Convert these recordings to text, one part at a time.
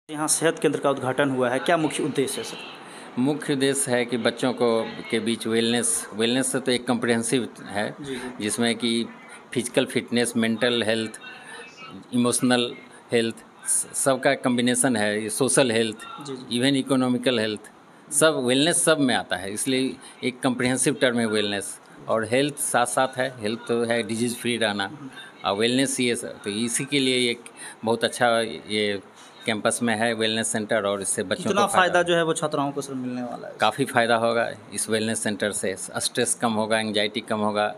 यहाँ सेहत केंद्र का उद्घाटन हुआ है, क्या मुख्य उद्देश्य है सर? मुख्य उद्देश्य है कि बच्चों को के बीच वेलनेस से तो एक कम्प्रिहेंसिव है जी। जिसमें कि physical fitness, mental health, emotional health सबका कम्बिनेशन है। ये सोशल हेल्थ, जी। इवन इकोनॉमिकल हेल्थ, सब वेलनेस सब में आता है। इसलिए एक कम्प्रिहेंसिव टर्म है वेलनेस। और हेल्थ साथ साथ है, हेल्थ तो है डिजीज़ फ्री रहना, और वेलनेस ये तो इसी के लिए एक बहुत अच्छा ये कैंपस में है वेलनेस सेंटर। और इससे बच्चों कितना को फ़ायदा जो है वो छात्राओं को सर मिलने वाला है? काफ़ी फ़ायदा होगा इस वेलनेस सेंटर से। स्ट्रेस कम होगा, एंजाइटी कम होगा,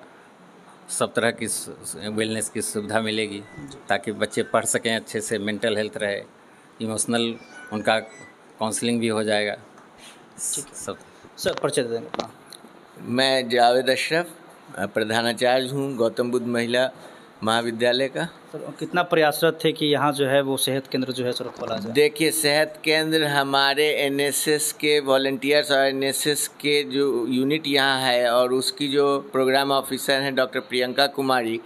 सब तरह की वेलनेस की सुविधा मिलेगी ताकि बच्चे पढ़ सकें अच्छे से, मेंटल हेल्थ रहे, इमोशनल उनका काउंसलिंग भी हो जाएगा। सब सर परिचय दे देंगे अपना। मैं जावेद अशरफ, प्रधानाचार्य हूँ गौतम बुद्ध महिला महाविद्यालय का। सर कितना प्रयासरत थे कि यहाँ जो है वो सेहत केंद्र जो है सर खोला जाए? देखिए, सेहत केंद्र हमारे एनएसएस के वॉलंटियर्स और एनएसएस के जो यूनिट यहाँ है और उसकी जो प्रोग्राम ऑफिसर हैं डॉक्टर प्रियंका कुमारी,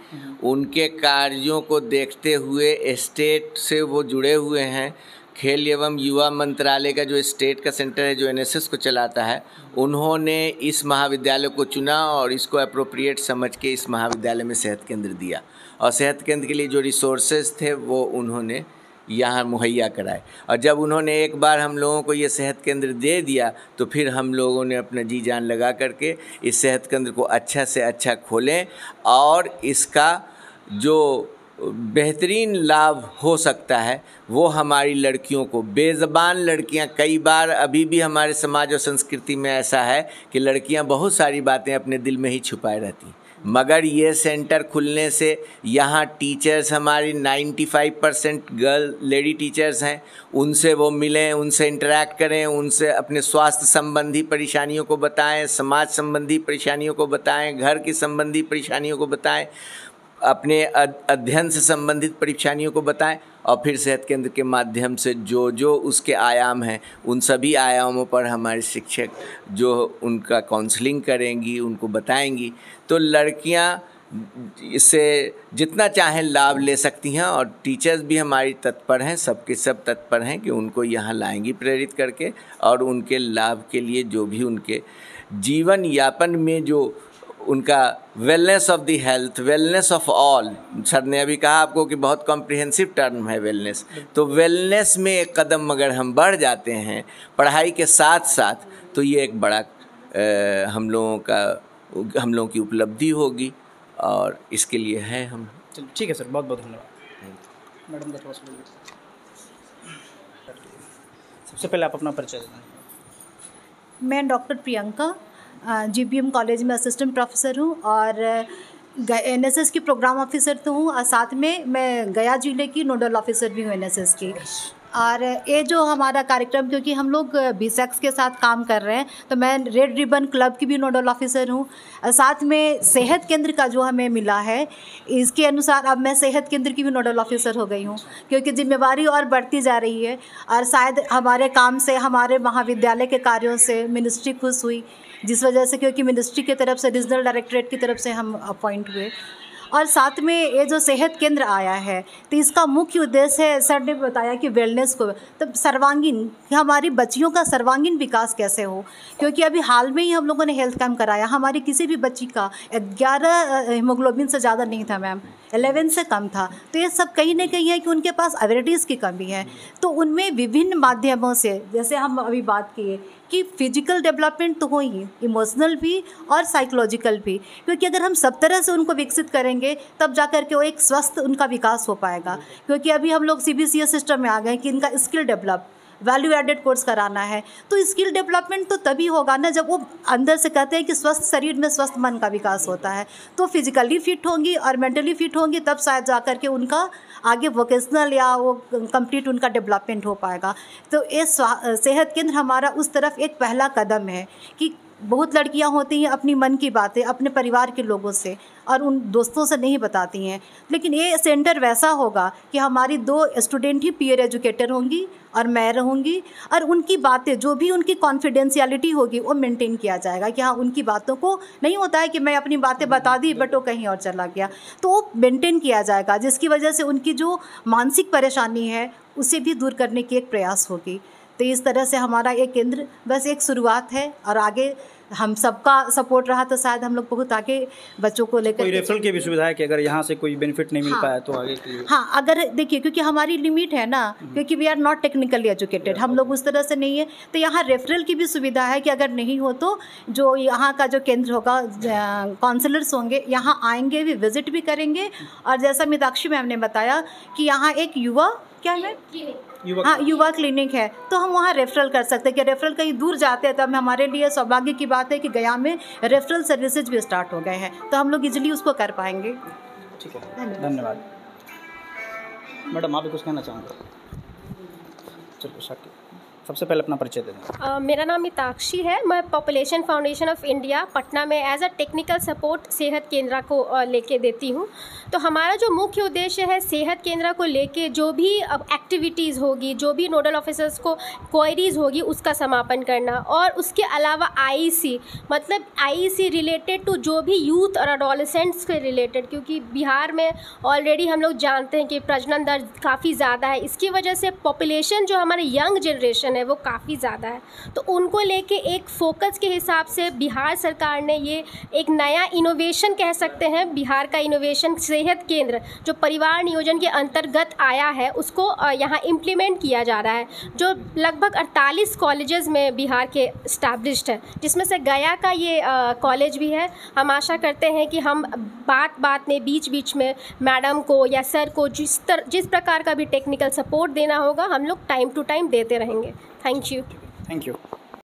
उनके कार्यों को देखते हुए स्टेट से वो जुड़े हुए हैं। खेल एवं युवा मंत्रालय का जो स्टेट का सेंटर है जो एनएसएस को चलाता है, उन्होंने इस महाविद्यालय को चुना और इसको अप्रोप्रिएट समझ के इस महाविद्यालय में सेहत केंद्र दिया। और सेहत केंद्र के लिए जो रिसोर्सेज थे वो उन्होंने यहाँ मुहैया कराए। और जब उन्होंने एक बार हम लोगों को ये सेहत केंद्र दे दिया तो फिर हम लोगों ने अपना जी जान लगा करके इस सेहत केंद्र को अच्छा से अच्छा खोलें और इसका जो बेहतरीन लाभ हो सकता है वो हमारी लड़कियों को, बेज़बान लड़कियां, कई बार अभी भी हमारे समाज और संस्कृति में ऐसा है कि लड़कियां बहुत सारी बातें अपने दिल में ही छुपाए रहती, मगर ये सेंटर खुलने से यहाँ टीचर्स हमारी 95% गर्ल लेडी टीचर्स हैं, उनसे वो मिलें, उनसे इंटरेक्ट करें, उनसे अपने स्वास्थ्य संबंधी परेशानियों को बताएं, समाज संबंधी परेशानियों को बताएं, घर की संबंधी परेशानियों को बताएं, अपने अध्ययन से संबंधित परेशानियों को बताएं। और फिर सेहत केंद्र के माध्यम से जो जो उसके आयाम हैं उन सभी आयामों पर हमारे शिक्षक जो उनका काउंसलिंग करेंगी, उनको बताएंगी, तो लड़कियां इससे जितना चाहें लाभ ले सकती हैं। और टीचर्स भी हमारी तत्पर हैं, सबके सब तत्पर हैं कि उनको यहाँ लाएंगी प्रेरित करके, और उनके लाभ के लिए जो भी उनके जीवन यापन में जो उनका wellness of the health, wellness of all, sir ने अभी कहा आपको कि बहुत कॉम्प्रिहेंसिव टर्म है वेलनेस, तो वेलनेस में एक कदम अगर हम बढ़ जाते हैं पढ़ाई के साथ साथ तो ये एक बड़ा हम लोगों की उपलब्धि होगी और इसके लिए है हम। चलिए ठीक है सर, बहुत बहुत धन्यवाद। मैडम का थोड़ा सबसे पहले आप अपना परिचय दें। मैं डॉक्टर प्रियंका जीबीएम कॉलेज में असिस्टेंट प्रोफेसर हूँ और एनएसएस की प्रोग्राम ऑफिसर तो हूँ, और साथ में मैं गया जिले की नोडल ऑफिसर भी हूँ एनएसएस की। और ये जो हमारा कार्यक्रम, क्योंकि हम लोग बीसेक्स के साथ काम कर रहे हैं, तो मैं रेड रिबन क्लब की भी नोडल ऑफिसर हूँ। साथ में सेहत केंद्र का जो हमें मिला है, इसके अनुसार अब मैं सेहत केंद्र की भी नोडल ऑफिसर हो गई हूँ, क्योंकि जिम्मेवारी और बढ़ती जा रही है। और शायद हमारे काम से, हमारे महाविद्यालय के कार्यों से मिनिस्ट्री खुश हुई, जिस वजह से, क्योंकि मिनिस्ट्री की तरफ से, रीजनल डायरेक्टरेट की तरफ से हम अपॉइंट हुए। और साथ में ये जो सेहत केंद्र आया है, तो इसका मुख्य उद्देश्य है, सर ने बताया कि वेलनेस को, तब सर्वांगीण, हमारी बच्चियों का सर्वांगीण विकास कैसे हो। क्योंकि अभी हाल में ही हम लोगों ने हेल्थ कैंप कराया, हमारी किसी भी बच्ची का 11 हीमोग्लोबिन से ज़्यादा नहीं था मैम, 11 से कम था। तो ये सब कहीं ना कहीं है कि उनके पास अवेयरनेस की कमी है। तो उनमें विभिन्न माध्यमों से, जैसे हम अभी बात किए कि फिजिकल डेवलपमेंट तो हो ही, इमोशनल भी और साइकोलॉजिकल भी, क्योंकि अगर हम सब तरह से उनको विकसित करेंगे तब जाकर के वो एक स्वस्थ उनका विकास हो पाएगा। क्योंकि अभी हम लोग सीबीसीएस सिस्टम में आ गए कि इनका skill develop, value added course कराना है, तो स्किल डेवलपमेंट तो तभी होगा ना जब वो अंदर से कहते हैं कि स्वस्थ शरीर में स्वस्थ मन का विकास होता है। तो फिजिकली फिट होंगी और मेंटली फिट होंगी, तब शायद जा कर के उनका आगे वोकेशनल या वो कंप्लीट उनका डेवलपमेंट हो पाएगा। तो ये सेहत केंद्र हमारा उस तरफ एक पहला कदम है कि बहुत लड़कियां होती हैं अपनी मन की बातें अपने परिवार के लोगों से और उन दोस्तों से नहीं बताती हैं, लेकिन ये सेंटर वैसा होगा कि हमारी 2 स्टूडेंट ही पीयर एजुकेटर होंगी और मैं रहूँगी, और उनकी बातें, जो भी उनकी कॉन्फिडेंशियलिटी होगी, वो मेंटेन किया जाएगा कि हाँ, उनकी बातों को नहीं होता है कि मैं अपनी बातें बता दी बट वो कहीं और चला गया, तो वो मेंटेन किया जाएगा, जिसकी वजह से उनकी जो मानसिक परेशानी है उसे भी दूर करने की एक प्रयास होगी। तो इस तरह से हमारा ये केंद्र बस एक शुरुआत है, और आगे हम सबका सपोर्ट रहा तो शायद हम लोग बहुत आगे बच्चों को लेकर। कोई रेफरल की भी सुविधा है कि अगर यहाँ से कोई बेनिफिट नहीं मिल पाया तो आगे के लिए? हाँ, अगर देखिए, क्योंकि हमारी लिमिट है ना, क्योंकि we are not technically educated, हम लोग उस तरह से नहीं है, तो यहाँ रेफरल की भी सुविधा है कि अगर नहीं हो तो जो यहाँ का जो केंद्र होगा, काउंसलर्स होंगे, यहाँ आएंगे भी, विजिट भी करेंगे। और जैसा मीनाक्षी मैम ने बताया कि यहाँ एक युवा क्या है, हाँ, युवा क्लिनिक है, तो हम वहाँ रेफरल कर सकते हैं कि रेफरल कहीं दूर जाते हैं तो हमारे लिए सौभाग्य की बात है कि गया में रेफरल सर्विसेज भी स्टार्ट हो गए हैं, तो हम लोग इजीली उसको कर पाएंगे। ठीक है, धन्यवाद। मैडम, आप भी कुछ कहना चाहोगे? चलो शाकिब, सबसे पहले अपना परिचय दे दें। मेरा नाम मीनाक्षी है। मैं population foundation of India Patna में एज अ टेक्निकल सपोर्ट सेहत केंद्र को लेके देती हूँ। तो हमारा जो मुख्य उद्देश्य है, सेहत केंद्र को लेके जो भी एक्टिविटीज़ होगी, जो भी नोडल ऑफिसर्स को क्वेरीज होगी, उसका समापन करना। और उसके अलावा आईईसी, मतलब आईईसी रिलेटेड टू जो भी यूथ और एडोलेसेंट्स के रिलेटेड, क्योंकि बिहार में ऑलरेडी हम लोग जानते हैं कि प्रजनन दर काफ़ी ज़्यादा है। इसकी वजह से पॉपुलेशन जो हमारे यंग जनरेशन है वो काफ़ी ज़्यादा है, तो उनको लेके एक फोकस के हिसाब से बिहार सरकार ने ये एक नया इनोवेशन कह सकते हैं, बिहार का इनोवेशन सेहत केंद्र जो परिवार नियोजन के अंतर्गत आया है, उसको यहाँ इम्प्लीमेंट किया जा रहा है, जो लगभग 48 कॉलेजेस में बिहार के इस्टेब्लिश्ड है, जिसमें से गया का ये कॉलेज भी है। हम आशा करते हैं कि हम बात बात में, बीच बीच में मैडम को या सर को जिस प्रकार का भी टेक्निकल सपोर्ट देना होगा, हम लोग टाइम टू टाइम देते रहेंगे। Thank you.